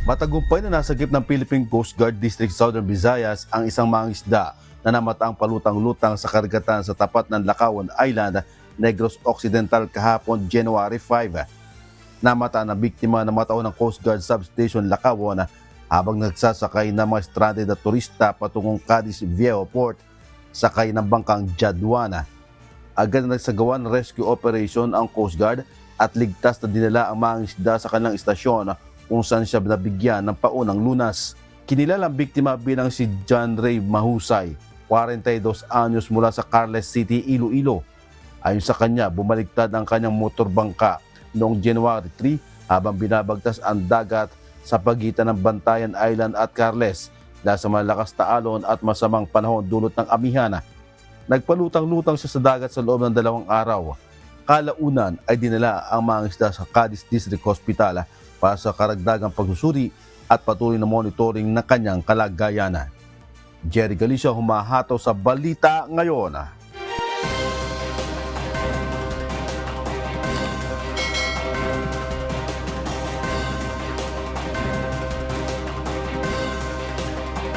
Matagumpay na nasagip ng Philippine Coast Guard District Southern Visayas ang isang mangingisda na namataang palutang-lutang sa karagatan sa tapat ng Lakawan Island, Negros Occidental kahapon January 5. Namata na biktima na matao ng Coast Guard Substation Lakawan habang nagsasakay ng mga stranded na turista patungong Cadiz Viejo Port sakay ng bangkang Jadwana. Agad na nagsagawa ng rescue operation ang Coast Guard at ligtas na dinala ang mangingisda sa kanilang istasyon kung saan siya nabigyan ng paunang lunas. Kinilala ang biktima bilang si John Ray Mahusay, 42 anyos mula sa Carles City, Iloilo. Ayon sa kanya, bumaligtad ang kanyang motorbangka noong January 3 habang binabagtas ang dagat sa pagitan ng Bantayan Island at Carles dahil sa malakas na alon at masamang panahon dulot ng amihan. Nagpalutang-lutang siya sa dagat sa loob ng 2 araw. Kalaunan ay dinala ang mga isda sa Cadiz District Hospital para sa karagdagang pagsusuri at patuloy na monitoring ng kanyang kalagayan. Jerry Galicia, humahataw sa Balita Ngayon.